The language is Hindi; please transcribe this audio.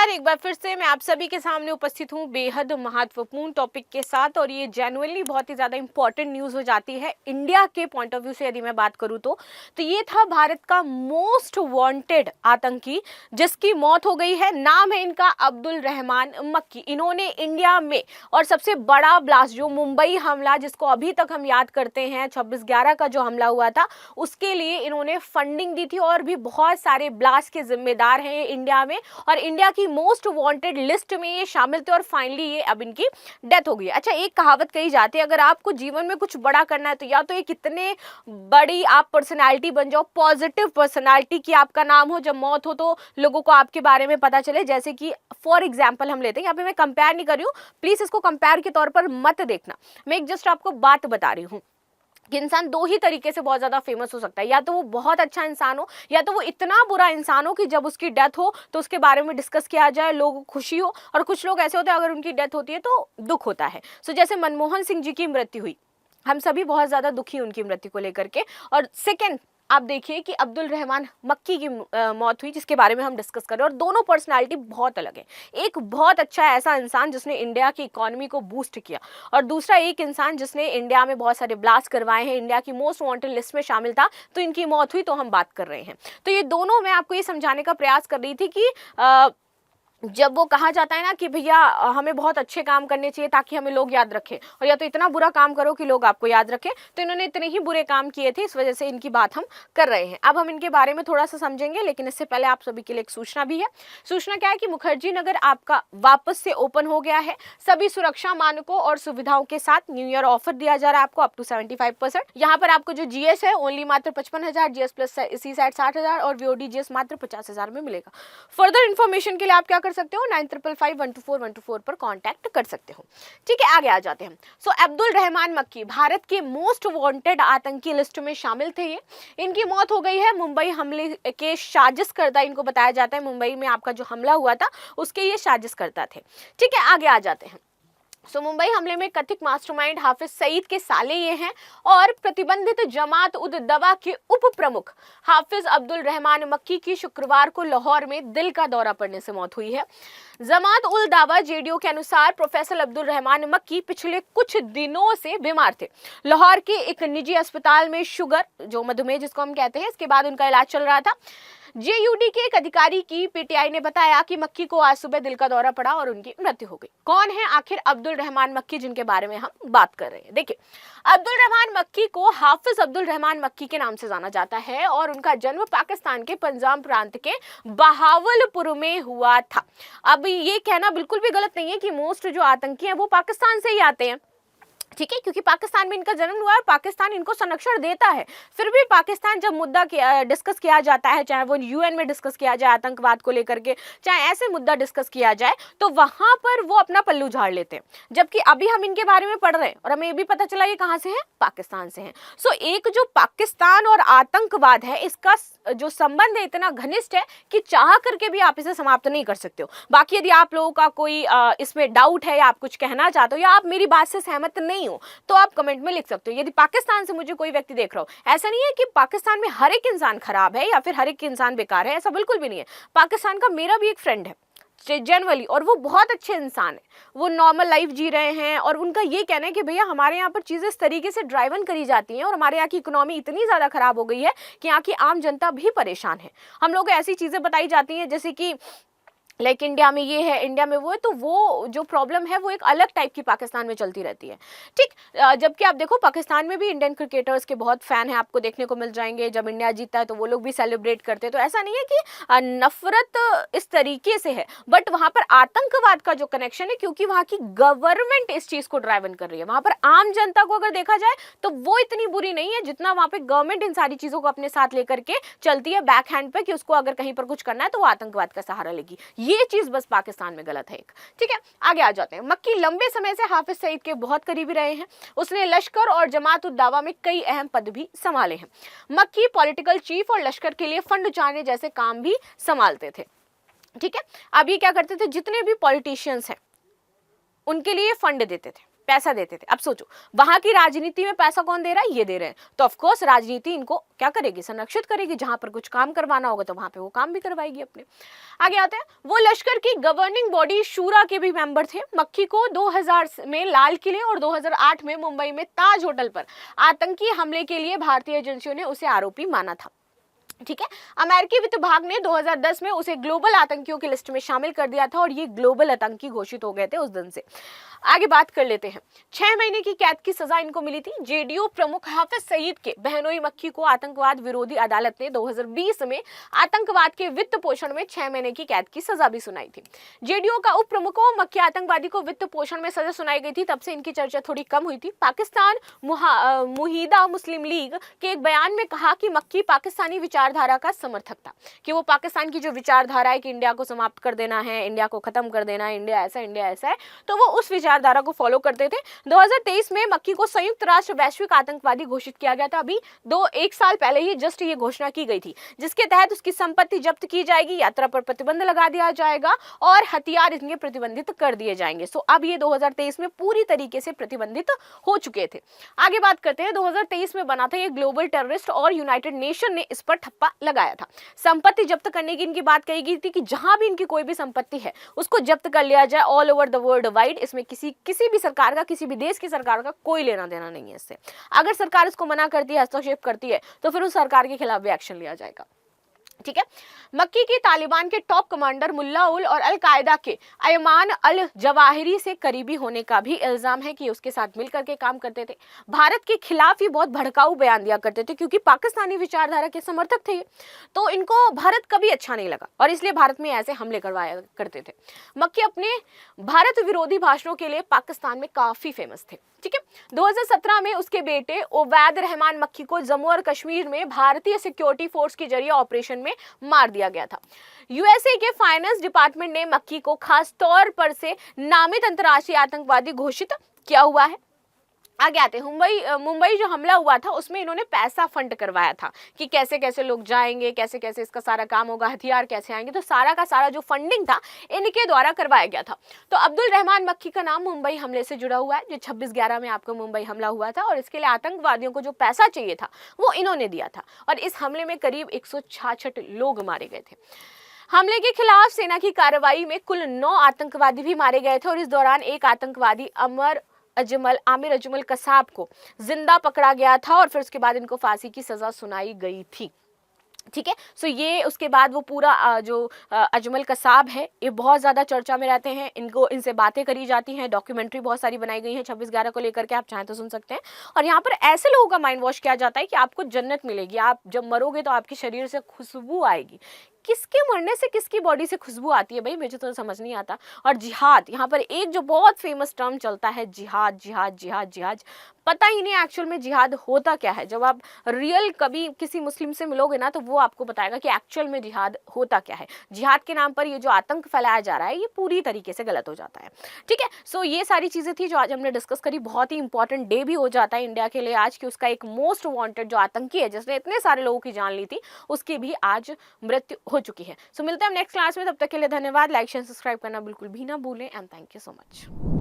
नमस्कार, एक बार फिर से मैं आप सभी के सामने उपस्थित हूँ बेहद महत्वपूर्ण टॉपिक के साथ। और ये जेन्युइनली बहुत ही ज़्यादा इंपॉर्टेंट न्यूज़ हो जाती है इंडिया के पॉइंट ऑफ व्यू से। यदि मैं बात करूँ तो ये था भारत का मोस्ट वांटेड आतंकी जिसकी मौत हो गई है। नाम है इनका अब्दुल रहमान मक्की। इन्होंने इंडिया में और सबसे बड़ा ब्लास्ट जो मुंबई हमला, जिसको अभी तक हम याद करते हैं 26/11 का जो हमला हुआ था, उसके लिए इन्होंने फंडिंग दी थी और भी बहुत सारे ब्लास्ट के जिम्मेदार हैं इंडिया में। और इंडिया की मोस्ट वांटेड लिस्ट में ये शामिल थे और फाइनली ये अब इनकी डेथ हो गई। अच्छा, एक कहावत कही जाती है, अगर आपको जीवन में कुछ बड़ा करना है तो या तो ये कितने बड़ी आप पर्सनालिटी बन जाओ, पॉजिटिव पर्सनालिटी की आपका नाम हो, जब मौत हो तो लोगों को आपके बारे में पता चले। जैसे कि फॉर एग्जाम्पल हम लेते हैं, यहाँ पे मैं कंपेयर नहीं कर रही हूँ, प्लीज इसको कंपेयर के तौर पर मत देखना। मैं एक जस्ट आपको बात बता रही हूँ कि इंसान दो ही तरीके से बहुत ज्यादा फेमस हो सकता है, या तो वो बहुत अच्छा इंसान हो या तो वो इतना बुरा इंसान हो कि जब उसकी डेथ हो तो उसके बारे में डिस्कस किया जाए, लोगों को खुशी हो। और कुछ लोग ऐसे होते हैं अगर उनकी डेथ होती है तो दुख होता है। सो जैसे मनमोहन सिंह जी की मृत्यु हुई, हम सभी बहुत ज्यादा दुखी उनकी मृत्यु को लेकर के। और सेकेंड आप देखिए कि अब्दुल रहमान मक्की की मौत हुई, जिसके बारे में हम डिस्कस कर रहे हैं। और दोनों पर्सनालिटी बहुत अलग है। एक बहुत अच्छा ऐसा इंसान जिसने इंडिया की इकोनॉमी को बूस्ट किया, और दूसरा एक इंसान जिसने इंडिया में बहुत सारे ब्लास्ट करवाए हैं, इंडिया की मोस्ट वांटेड लिस्ट में शामिल था। तो इनकी मौत हुई तो हम बात कर रहे हैं। तो ये दोनों, मैं आपको ये समझाने का प्रयास कर रही थी कि जब वो कहा जाता है ना कि भैया हमें बहुत अच्छे काम करने चाहिए ताकि हमें लोग याद रखें, और या तो इतना बुरा काम करो कि लोग आपको याद रखें, तो इन्होंने इतने ही बुरे काम किए थे, इस वजह से इनकी बात हम कर रहे हैं। अब हम इनके बारे में थोड़ा सा समझेंगे, लेकिन इससे पहले आप सभी के लिए एक सूचना भी है। सूचना क्या है कि मुखर्जी नगर आपका वापस से ओपन हो गया है, सभी सुरक्षा मानकों और सुविधाओं के साथ। न्यू ईयर ऑफर दिया जा रहा है आपको अप टू 75%। यहाँ पर आपको जो जीएस है ओनली मात्र 55,000, जीएस प्लस इसी साइड 60,000 और वीओडी जीएस मात्र 50,000 में मिलेगा। फर्दर इन्फॉर्मेशन के लिए आप क्या कर सकते हो, 9555-124-124 पर कांटेक्ट कर सकते हो। ठीक है, आगे आ जाते हैं। सो अब्दुल रहमान मक्की भारत के मोस्ट वांटेड आतंकी लिस्ट में शामिल थे। ये इनकी मौत हो गई है मुंबई हमले के साजिशकर्ता, इनको बताया जाता है मुंबई में आपका जो हमला हुआ था उसके ये साजिशकर्ता थे। ठीक है, आगे आ जाते हैं। मुंबई हमले में कथित मास्टरमाइंड हाफिज सईद के साले ये हैं, और प्रतिबंधित जमात उद दवा के उप प्रमुख हाफिज अब्दुल रहमान मक्की की शुक्रवार को लाहौर में दिल का दौरा पड़ने से मौत हुई है। जमात उल दावा जेडीओ के अनुसार प्रोफेसर अब्दुल रहमान मक्की पिछले कुछ दिनों से बीमार थे। लाहौर के एक निजी अस्पताल में शुगर, जो मधुमेह जिसको हम कहते हैं, इसके बाद उनका इलाज चल रहा था। जेयूडी के एक अधिकारी की पीटीआई ने बताया कि मक्की को आज सुबह दिल का दौरा पड़ा और उनकी मृत्यु हो गई। कौन है आखिर अब्दुल रहमान मक्की जिनके बारे में हम बात कर रहे हैं? देखिए, अब्दुल रहमान मक्की को हाफिज अब्दुल रहमान मक्की के नाम से जाना जाता है, और उनका जन्म पाकिस्तान के पंजाब प्रांत के बहावलपुर में हुआ था। अब ये कहना बिल्कुल भी गलत नहीं है कि मोस्ट जो आतंकी हैं वो पाकिस्तान से ही आते हैं। ठीक है, क्योंकि पाकिस्तान में इनका जन्म हुआ है, पाकिस्तान इनको संरक्षण देता है। फिर भी पाकिस्तान जब मुद्दा डिस्कस किया जाता है, चाहे वो यूएन में डिस्कस किया जाए आतंकवाद को लेकर के, चाहे ऐसे मुद्दा डिस्कस किया जाए, तो वहां पर वो अपना पल्लू झाड़ लेते हैं। जबकि अभी हम इनके बारे में पढ़ रहे हैं और हमें ये भी पता चला ये कहां से है, पाकिस्तान से है। सो एक जो पाकिस्तान और आतंकवाद है, इसका जो संबंध है इतना घनिष्ठ है कि चाह करके भी आप इसे समाप्त नहीं कर सकते हो। बाकी यदि आप लोगों का कोई इसमें डाउट है या आप कुछ कहना चाहते हो या आप मेरी बात से सहमत नहीं हो, तो आप कमेंट में लिख सकते हो। यदि पाकिस्तान से मुझे कोई व्यक्ति देख रहा हो, ऐसा नहीं है कि पाकिस्तान में हर एक इंसान खराब है या फिर हर एक इंसान बेकार है, ऐसा बिल्कुल भी नहीं है। पाकिस्तान का मेरा भी एक फ्रेंड है जनरली, और वो बहुत अच्छे इंसान है, वो नॉर्मल लाइफ जी रहे हैं, और उनका ये कहना है कि भैया हमारे यहाँ पर चीज़ें इस तरीके से ड्राइवन करी जाती हैं और हमारे यहाँ की इकोनॉमी इतनी ज़्यादा खराब हो गई है कि यहाँ की आम जनता भी परेशान है। हम लोग को ऐसी चीज़ें बताई जाती हैं जैसे कि लाइक इंडिया में ये है, इंडिया में वो है, तो वो जो प्रॉब्लम है वो एक अलग टाइप की पाकिस्तान में चलती रहती है। ठीक, जबकि आप देखो पाकिस्तान में भी इंडियन क्रिकेटर्स के बहुत फैन हैं, आपको देखने को मिल जाएंगे। जब इंडिया जीतता है तो वो लोग भी सेलिब्रेट करते हैं। तो ऐसा नहीं है कि नफरत इस तरीके से है, बट वहाँ पर आतंकवाद का जो कनेक्शन है, क्योंकि वहाँ की गवर्नमेंट इस चीज़ को ड्राइवन कर रही है। वहाँ पर आम जनता को अगर देखा जाए तो वो इतनी बुरी नहीं है जितना वहाँ पे गवर्नमेंट इन सारी चीज़ों को अपने साथ लेकर के चलती है बैक हैंड पे, कि उसको अगर कहीं पर कुछ करना है तो वो आतंकवाद का सहारा लेगी। ये चीज बस पाकिस्तान में गलत है एक। ठीक है, आगे आ जाते हैं। मक्की लंबे समय से हाफिज सईद के बहुत करीबी रहे हैं। उसने लश्कर और जमात उद दावा में कई अहम पद भी संभाले हैं। मक्की पॉलिटिकल चीफ और लश्कर के लिए फंड जुटाने जैसे काम भी संभालते थे। ठीक है, अब ये क्या करते थे, जितने भी पॉलिटिशियंस हैं उनके लिए फंड देते थे। पैसा देते थे। अब सोचो वहां की राजनीति में पैसा कौन दे रहा है, ये दे रहे हैं, तो ऑफ कोर्स राजनीति इनको क्या करेगी, संरक्षित करेगी। जहां पर कुछ काम करवाना होगा तो वहां पे वो काम भी करवाएगी अपने। आगे आते हैं, वो लश्कर की गवर्निंग बॉडी शूरा के भी मेंबर थे। मक्की को 2000 में लाल किले और 2008 में मुंबई में ताज होटल पर आतंकी हमले के लिए भारतीय एजेंसियों ने उसे आरोपी माना था। ठीक है, अमेरिकी वित्त विभाग ने 2010 में उसे ग्लोबल आतंकियों की लिस्ट में शामिल कर दिया था और ये ग्लोबल आतंकी घोषित हो गए थे उस दिन से। आगे बात कर लेते हैं, 6 महीने की कैद की सजा इनको मिली थी। जेडीयू प्रमुख हाफिज सईद के बहनोई मक्की को आतंकवाद विरोधी अदालत ने 2020 में आतंकवाद के वित्त पोषण में 6 महीने की कैद की सजा भी सुनाई थी। जेडीयू का उप प्रमुखों मक्की आतंकवादी को वित्त पोषण में सजा सुनाई गई थी, तब से इनकी चर्चा थोड़ी कम हुई थी। पाकिस्तान मुहिदा मुस्लिम लीग के एक बयान में कहा कि मक्की पाकिस्तानी विचारधारा का समर्थक था, कि वो पाकिस्तान की जो विचारधारा है कि इंडिया को समाप्त कर देना है, इंडिया को खत्म कर देना है, इंडिया ऐसा है, तो वो उस विचारधारा को फॉलो करते थे। 2023 में मक्की को संयुक्त राष्ट्र वैश्विक आतंकवादी घोषित किया गया था। अभी एक साल पहले ही जस्ट ये घोषणा की गई थी, जिसके तहत उसकी संपत्ति जब्त की जाएगी, यात्रा पर प्रतिबंध लगा दिया जाएगा और हथियार इनके प्रतिबंधित कर दिए जाएंगे। सो अब ये 2023 में पूरी तरीके से प्रतिबंधित हो चुके थे। आगे बात करते हैं, 2023 में बना था ये ग्लोबल टेररिस्ट और यूनाइटेड नेशन ने इस पर ठप्पा लगाया था। संपत्ति जब्त करने की इनकी बात कही गई थी कि जहां भी इनकी कोई भी संपत्ति है उसको जब्त कर लिया जाए all over the world wide. इसमें किसी भी सरकार का, किसी भी देश की सरकार का कोई लेना देना नहीं है इससे। अगर सरकार इसको मना करती है, हस्तक्षेप करती है, तो फिर उस सरकार के खिलाफ भी एक्शन लिया जाएगा। ठीक है, मक्की की तालिबान के टॉप कमांडर मुल्ला उल और अल कायदा के अयमान अल जवाहिरी से करीबी होने का भी इल्जाम है कि उसके साथ मिलकर के काम करते थे। भारत के खिलाफ ही बहुत भड़काऊ बयान दिया करते थे, क्योंकि पाकिस्तानी विचारधारा के समर्थक थे, तो इनको भारत कभी अच्छा नहीं लगा और इसलिए भारत में ऐसे हमले करवाया करते थे। मक्की अपने भारत विरोधी भाषणों के लिए पाकिस्तान में काफी फेमस थे। ठीक है, 2017 में उसके बेटे उवैद रहमान मक्की को जम्मू और कश्मीर में भारतीय सिक्योरिटी फोर्स के जरिए ऑपरेशन में मार दिया गया था। यूएसए के फाइनेंस डिपार्टमेंट ने मक्की को खास तौर पर से नामित अंतर्राष्ट्रीय आतंकवादी घोषित किया हुआ है। आगे आते हैं, मुंबई जो हमला हुआ था उसमें इन्होंने पैसा फंड करवाया था कि कैसे कैसे लोग जाएंगे, कैसे कैसे इसका सारा काम होगा, हथियार कैसे आएंगे, तो सारा का सारा जो फंडिंग था इनके द्वारा करवाया गया था। तो अब्दुल रहमान मक्की का नाम मुंबई हमले से जुड़ा हुआ है, जो 26/11 में आपको मुंबई हमला हुआ था और इसके लिए आतंकवादियों को जो पैसा चाहिए था वो इन्होंने दिया था और इस हमले में करीब 166 लोग मारे गए थे। हमले के खिलाफ सेना की कार्रवाई में कुल 9 आतंकवादी भी मारे गए थे और इस दौरान एक आतंकवादी आमिर अजमल कसाब को जिंदा पकड़ा गया था और फिर उसके बाद इनको फांसी की सजा सुनाई गई थी। ठीक है, सो ये उसके बाद वो पूरा जो अजमल कसाब है ये बहुत ज़्यादा चर्चा में रहते हैं, इनसे बातें करी जाती हैं, डॉक्यूमेंट्री बहुत सारी बनाई गई हैं 26/11 को लेकर के, आप चाहें तो सुन सकते हैं। और यहाँ पर ऐसे लोगों का माइंड वॉश किया जाता है कि आपको जन्नत मिलेगी, आप जब मरोगे तो आपके शरीर से खुशबू आएगी। किसके मरने से किसकी बॉडी से खुशबू आती है भाई, मुझे तो समझ नहीं आता। और जिहाद, यहाँ पर एक जो बहुत फेमस टर्म चलता है, जिहाद जिहाद जिहाद जिहाद, पता ही नहीं एक्चुअल में जिहाद होता क्या है। जब आप रियल कभी किसी मुस्लिम से मिलोगे ना तो वो आपको बताएगा कि एक्चुअल में जिहाद होता क्या है। जिहाद के नाम पर ये जो आतंक फैलाया जा रहा है ये पूरी तरीके से गलत हो जाता है। ठीक है, सो ये सारी चीज़ें थी जो आज हमने डिस्कस करी। बहुत ही इंपॉर्टेंट डे भी हो जाता है इंडिया के लिए आज, कि उसका एक मोस्ट वांटेड जो आतंकी है जिसने इतने सारे लोगों की जान ली थी उसकी भी आज मृत्यु हो चुकी है। सो मिलते हैं हम नेक्स्ट क्लास में, तब तक के लिए धन्यवाद। लाइक शेयर सब्सक्राइब करना बिल्कुल भी ना भूलें and thank you so much.